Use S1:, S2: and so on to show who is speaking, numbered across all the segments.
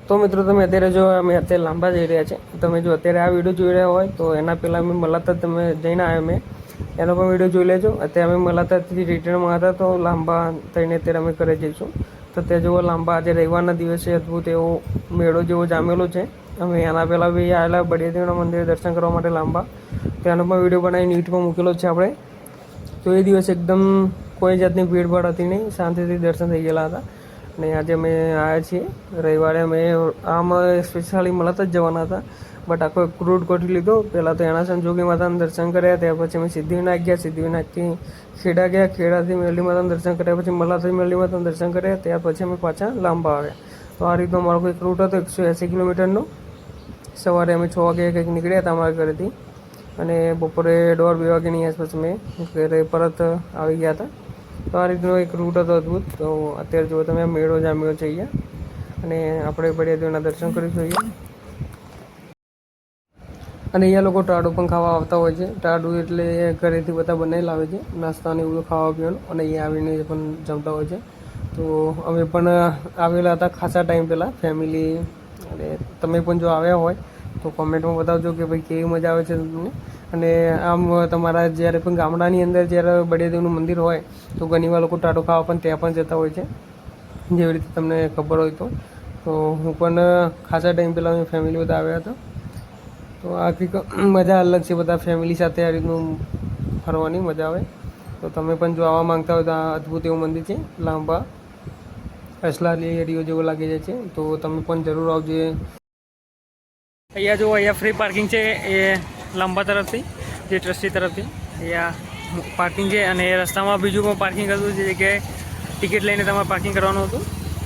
S1: તો મિત્રો તમે અત્યારે જો અમે અત્યારે લાંબા જઈ રહ્યા છે. તમે જો અત્યારે આ વિડીયો જોઈ રહ્યા હોય તો એના પહેલાં અમે મલાતર તમે જઈને આવ્યા મેં એનો પણ વિડીયો જોઈ લેજો. અત્યારે અમે મલાતરથી રિટર્નમાં હતા તો લાંબા થઈને અત્યારે અમે ઘરે જઈશું. તો ત્યાં જુઓ લાંબા આજે રવિવારના દિવસે અદ્ભુત એવો મેળો જેવો જામેલો છે. અમે એના પહેલાં બી આવેલા બળિયાદેવના મંદિરે દર્શન કરવા માટે લાંબા, ત્યાંનો પણ વિડીયો બનાવીને યુટ્યુબમાં મૂકેલો છે આપણે. તો એ દિવસ એકદમ કોઈ જાતની ભીડભાડ હતી નહીં, શાંતિથી દર્શન થઈ ગયેલા હતા. અને આજે અમે આવ્યા છીએ રવિવારે. અમે આમ સ્પેશિયલી મળત જ જવાના હતા, બટ આખો એક રૂટ ગોઠવી લીધો. પહેલાં તો એના સંજોગી માતાના દર્શન કર્યા, ત્યાર પછી અમે સિદ્ધિવિનાયક ગયા, સિદ્ધિવિનાયકથી ખેડા ગયા, ખેડાથી મેરડી માતાના દર્શન કર્યા, પછી મલ્લાથી મેરડી માતાના દર્શન કર્યા, ત્યાર પછી અમે પાછા લાંબા આવ્યા. તો આ રીતનો અમારો એક રૂટ હતો 180 કિલોમીટરનો. સવારે અમે 6 વાગે કંઈક નીકળ્યા હતા અમારા ઘરેથી અને બપોરે 1:30-2 વાગ્યાની આસપાસ અમે ઘરે પરત આવી ગયા હતા. તો આ રીતનો એક રૂટ હતો અદ્ભુત. તો અત્યારે જુઓ તમે મેળો જામ્યો છે અહીંયા અને આપણે બળિયાદેવના દર્શન કરીશું અહીંયા. અને અહીંયા લોકો ટાળું પણ ખાવા આવતા હોય છે. ટાળું એટલે ઘરેથી બધા બનાવી લાવે છે, નાસ્તાને એવું ખાવા પીવાનું, અને અહીંયા આવીને પણ જમતા હોય છે. તો અમે પણ આવેલા હતા ખાસા ટાઈમ પહેલાં ફેમિલી, અને તમે પણ જો આવ્યા હોય તો કોમેન્ટમાં બતાવજો કે ભાઈ કેવી મજા આવે છે તમને. અને આમ તમારા જ્યારે પણ ગામડાની અંદર જ્યારે બળિયાદેવનું મંદિર હોય તો ઘણીવાર લોકો ટાટો ખાવા પણ ત્યાં પણ જતા હોય છે, જેવી રીતે તમને ખબર હોય તો. તો હું પણ ખાસા ટાઈમ પહેલાં અમે ફેમિલી બધા આવ્યા હતા. તો આખી મજા અલગ છે, બધા ફેમિલી સાથે આ રીતનું ફરવાની મજા આવે. તો તમે પણ જો આવવા માંગતા હોય તો આ અદ્ભુત એવું મંદિર છે લાંબા, અસલાલી એરિયો જેવો લાગી જાય છે. તો તમે પણ જરૂર આવજો. અહીંયા જો અહીંયા ફ્રી પાર્કિંગ છે એ લાંબા તરફથી, જે ટ્રસ્ટી તરફથી અહીંયા પાર્કિંગ છે. અને રસ્તામાં બીજું પણ પાર્કિંગ હતું જે જગ્યાએ ટિકિટ લઈને તમારે પાર્કિંગ કરવાનું હતું.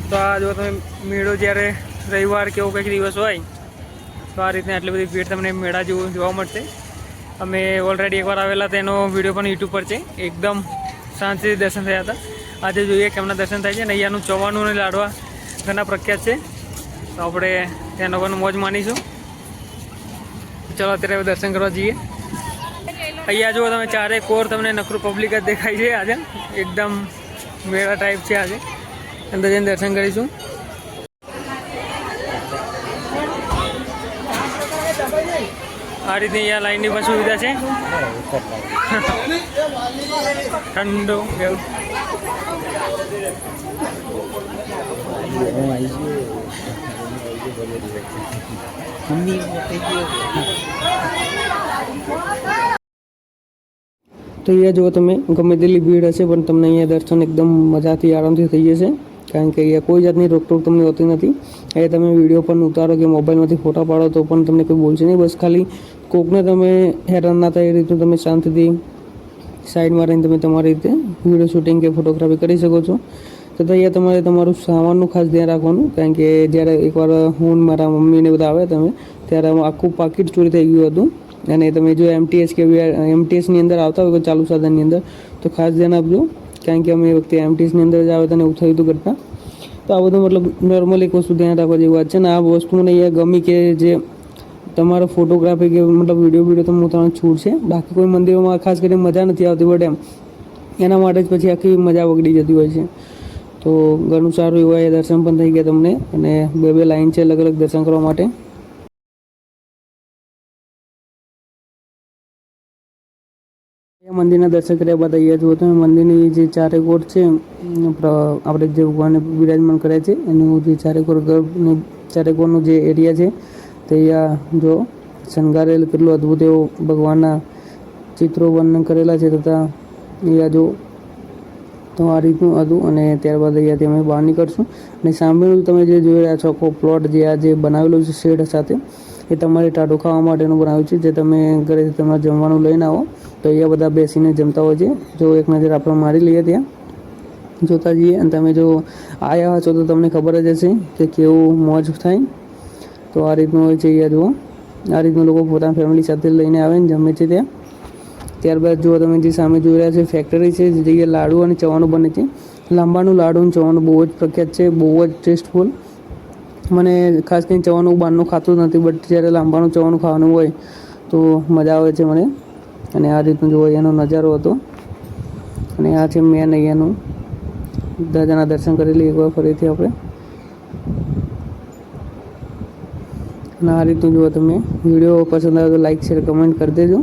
S1: તો આ જો તમે મેળો જ્યારે રવિવાર કે એવો કંઈક દિવસ હોય તો આ રીતના આટલી બધી ભીડ તમને મેળા જેવું જોવા મળશે. અમે ઓલરેડી એકવાર આવેલા તેનો વિડીયો પણ યુટ્યુબ પર છે. એકદમ શાંતિથી દર્શન થયા હતા. આજે જોઈએ કેમના દર્શન થાય છે. અને અહીંયાનું ચવાણું અને લાડવા ઘણા પ્રખ્યાત છે, તો આપણે ત્યાંનો પણ મોજ માનીશું. ચલો અત્યારે દર્શન કરવા જઈએ. અહીંયા જુઓ તમે ચારે કોર તમને નકરું પબ્લિક જ દેખાય છે. આજે એકદમ મેળા ટાઈપ છે. આજે અંદર જઈને દર્શન કરીશું. આ રીતે અહીંયા લાઈનની પણ સુવિધા છે. ઠંડો એવું તો અહીંયા જો તમે ગમે તેટલી ભીડ હશે પણ તમને અહીંયા દર્શન એકદમ મજાથી આરામથી થઈ જશે, કારણ કે અહીંયા કોઈ જાતની રોકટોક તમને હોતી નથી. અહીંયા તમે વિડીયો પણ ઉતારો કે મોબાઈલમાંથી ફોટા પાડો તો પણ તમને કોઈ બોલશે નહીં. બસ ખાલી કોકને તમે હેરાન ના થાય એ રીતનું તમે શાંતિથી સાઈડમાં રહીને તમે તમારી રીતે વિડીયો શૂટિંગ કે ફોટોગ્રાફી કરી શકો છો. તો અહીંયા તમારે તમારું સામાનનું ખાસ ધ્યાન રાખવાનું, કારણ કે જ્યારે એકવાર હું મારા મમ્મીને બધા આવ્યા તમે ત્યારે આખું પાકીટ ચોરી થઈ ગયું હતું. અને તમે જો એમટીએસ કે એમટીએસની અંદર આવતા હોય ચાલુ સાધનની અંદર તો ખાસ ધ્યાન આપજો, કારણ કે અમે એ વખતે એમટીએસની અંદર જ આવ્યા હતા અને એવું થયું હતું ઘટના. તો આ બધું મતલબ નોર્મલ એક વસ્તુ ધ્યાન રાખવા જેવી વાત છે. ને આ વસ્તુ મને અહીંયા ગમી કે જે તમારો ફોટોગ્રાફી કે મતલબ વિડીયો તમને ઉતારવાનું છૂટ છે. બાકી કોઈ મંદિરોમાં ખાસ કરીને મજા નથી આવતી, બટ એના માટે જ પછી આખી મજા બગડી જતી હોય છે. તો ઘણું સારું એવું એ દર્શન પણ થઈ ગયા તમને, અને બે લાઈન છે અલગ અલગ દર્શન કરવા માટે. મંદિરના દર્શન કર્યા બાદ અહીંયા જુઓ તમે મંદિરની જે ચારે કોર છે, આપણે જે ભગવાનને બિરાજમાન કરે છે એનું જે ચારે કોરનું જે એરિયા છે તે અહીંયા જો શણગારેલ કેટલું અદ્ભુત એવો ભગવાનના ચિત્રો વર્ણન કરેલા છે. તથા અહીંયા જો તો આ રીતનું હતું. અને ત્યારબાદ અહીંયાથી અમે બહાર નીકળશું. અને સામેનું તમે જે જોઈ રહ્યા છો આખો પ્લોટ જે આ જે બનાવેલો છે શેડ સાથે, એ તમારે ટાટો ખાવા માટેનું બનાવ્યું છે. જે તમે ઘરેથી તમારે જમવાનું લઈને આવો તો અહીંયા બધા બેસીને જમતા હોય છે. જો એક નજર આપણે મારી લઈએ ત્યાં જોતા જઈએ, અને તમે જો આવ્યા છો તો તમને ખબર જ હશે કે કેવું મોજ થાય. તો આ રીતનું હોય છે. અહીંયા જુઓ આ રીતનું લોકો પોતાના ફેમિલી સાથે લઈને આવે ને જમે છે ત્યાં. ત્યારબાદ જુઓ તમે જે સામે જોઈ રહ્યા છે ફેક્ટરી છે, જે જગ્યાએ લાડુ અને ચવાનું બને છે. લાંબાનું લાડુ અને ચવાનું બહુ જ પ્રખ્યાત છે, બહુ જ ટેસ્ટફુલ. મને ખાસ કરીને ચવાનું બહારનું ખાતું નથી, બટ જ્યારે લાંબાનું ચવાનું ખાવાનું હોય તો મજા આવે છે મને. અને આ રીતનું જુઓ એનો નજારો હતો. અને આ છે મેન અહીંયાનું. દાદાના દર્શન કરી લઈએ એકવાર ફરીથી આપણે. અને આ રીતનું જુઓ તમે. વિડીયો પસંદ આવે તો લાઈક શેર કમેન્ટ કરી દેજો.